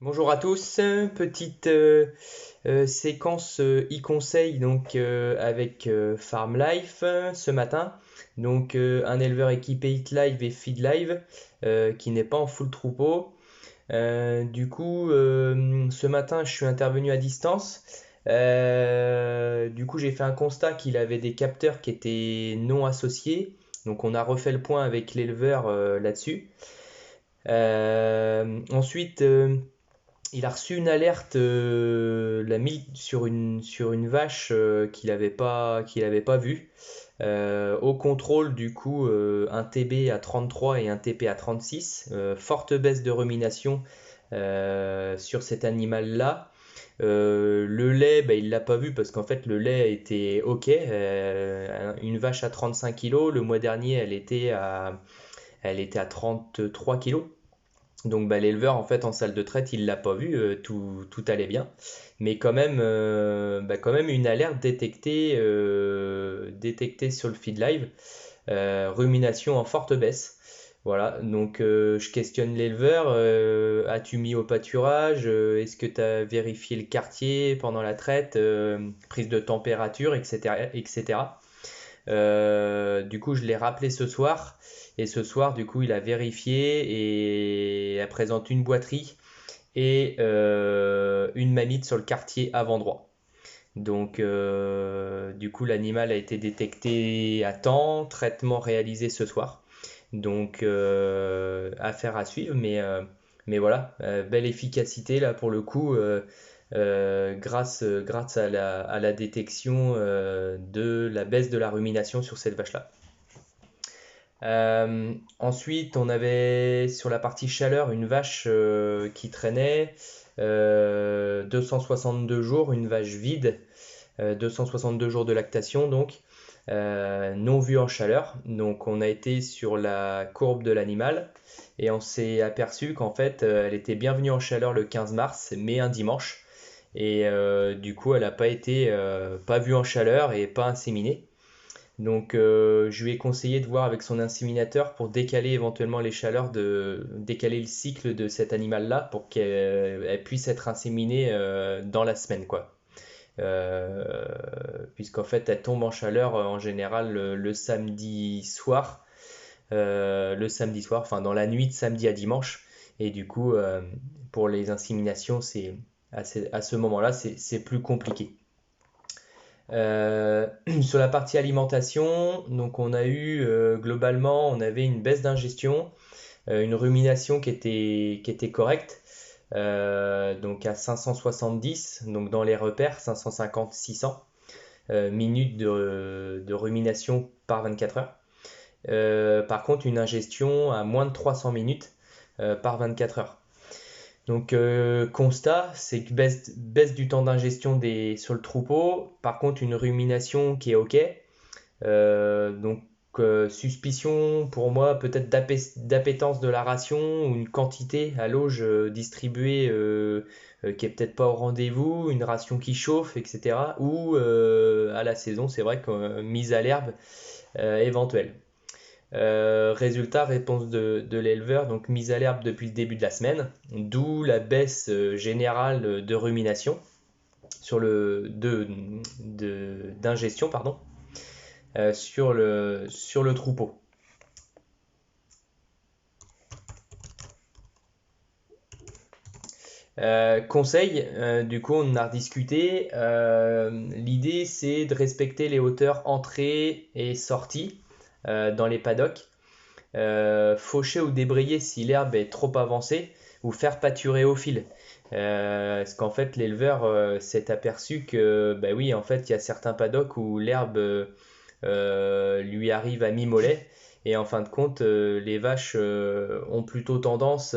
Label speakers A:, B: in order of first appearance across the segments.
A: Bonjour à tous, petite séquence e-conseil avec Farm Life ce matin. Un éleveur équipé Eat Live et Feed Live qui n'est pas en full troupeau. Ce matin je suis intervenu à distance. J'ai fait un constat qu'il avait des capteurs qui étaient non associés. Donc on a refait le point avec l'éleveur là-dessus. Ensuite, il a reçu une alerte sur une vache qu'il avait pas vue. Au contrôle, un TB à 33 et un TP à 36. Forte baisse de rumination sur cet animal-là. Le lait, bah, il l'a pas vu parce qu'en fait le lait était ok. Une vache à 35 kilos, le mois dernier elle était à 33 kilos. Donc bah, l'éleveur en fait en salle de traite il l'a pas vu, tout allait bien, mais quand même une alerte détectée sur le feed live, rumination en forte baisse. Voilà, je questionne l'éleveur, as-tu mis au pâturage, est-ce que tu as vérifié le quartier pendant la traite, prise de température, etc., etc. Je l'ai rappelé ce soir. Et ce soir, il a vérifié et elle présente une boiterie et une mamite sur le quartier avant droit. L'animal a été détecté à temps, traitement réalisé ce soir. Affaire à suivre, mais voilà, belle efficacité là pour le coup, grâce à la détection de la baisse de la rumination sur cette vache-là. Ensuite, on avait sur la partie chaleur une vache qui traînait 262 jours, une vache vide, 262 jours de lactation non vue en chaleur. Donc on a été sur la courbe de l'animal et on s'est aperçu qu'en fait elle était bien venue en chaleur le 15 mars, mais un dimanche. Elle n'a pas été pas vue en chaleur et pas inséminée. Je lui ai conseillé de voir avec son inséminateur pour décaler éventuellement les chaleurs, décaler le cycle de cet animal-là pour qu'elle puisse être inséminée dans la semaine, quoi. Puisqu'en fait, elle tombe en chaleur en général le samedi soir, enfin dans la nuit de samedi à dimanche. Et pour les inséminations, à ce moment-là, c'est plus compliqué. Euh, sur la partie alimentation, globalement, on avait une baisse d'ingestion, une rumination qui était correcte, donc à 570, donc dans les repères 550-600 minutes de rumination par 24 heures. Par contre, une ingestion à moins de 300 minutes par 24 heures. Constat, c'est que baisse du temps d'ingestion sur le troupeau. Par contre, une rumination qui est OK. Suspicion pour moi peut-être d'appétence de la ration ou une quantité à l'auge distribuée qui est peut-être pas au rendez-vous, une ration qui chauffe, etc. Ou à la saison, c'est vrai que mise à l'herbe éventuelle. Résultat, réponse de l'éleveur, donc mise à l'herbe depuis le début de la semaine, d'où la baisse générale de rumination d'ingestion sur le troupeau. Conseil, on en a rediscuté. L'idée, c'est de respecter les hauteurs entrée et sortie dans les paddocks. Faucher ou débrayer si l'herbe est trop avancée ou faire pâturer au fil. Parce qu'en fait, l'éleveur s'est aperçu que, bah oui, en fait, il y a certains paddocks où l'herbe lui arrive à mi-mollet. Et en fin de compte, les vaches ont plutôt tendance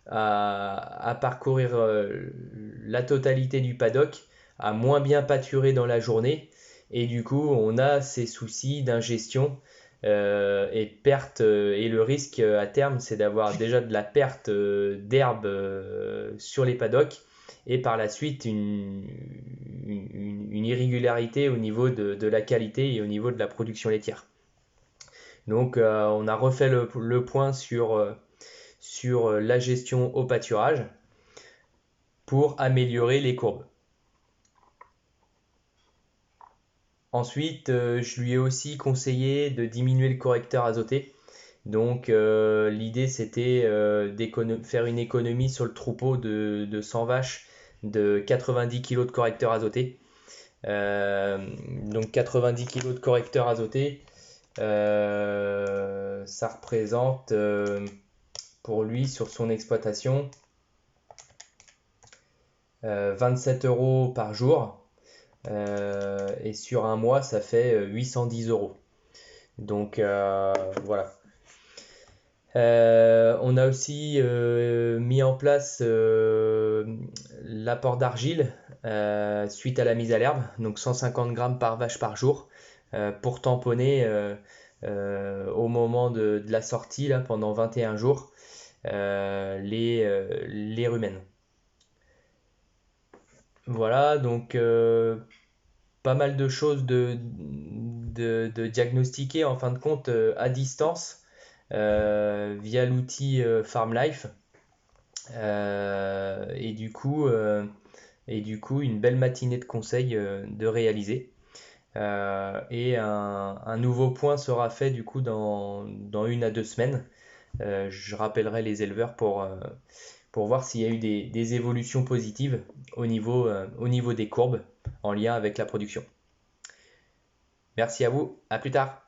A: à parcourir la totalité du paddock, à moins bien pâturer dans la journée. Et on a ces soucis d'ingestion et de perte. Et le risque à terme, c'est d'avoir déjà de la perte d'herbe sur les paddocks et par la suite une irrégularité au niveau de la qualité et au niveau de la production laitière. On a refait le point sur la gestion au pâturage. pour améliorer les courbes. Ensuite, je lui ai aussi conseillé de diminuer le correcteur azoté. Donc l'idée c'était faire une économie sur le troupeau de 100 vaches de 90 kg de correcteur azoté. Donc 90 kg de correcteur azoté, ça représente pour lui sur son exploitation 27 euros par jour. Et sur un mois ça fait 810 euros. Donc voilà. On a aussi mis en place l'apport d'argile suite à la mise à l'herbe, donc 150 grammes par vache par jour, pour tamponner au moment de la sortie, là, pendant 21 jours, les rumens. Voilà, donc pas mal de choses de diagnostiquer en fin de compte à distance via l'outil FarmLife. Et du coup, une belle matinée de conseils de réaliser. Et un nouveau point sera fait du coup dans 1 à 2 semaines. Je rappellerai les éleveurs pour voir s'il y a eu des évolutions positives au niveau des courbes en lien avec la production. Merci à vous, à plus tard.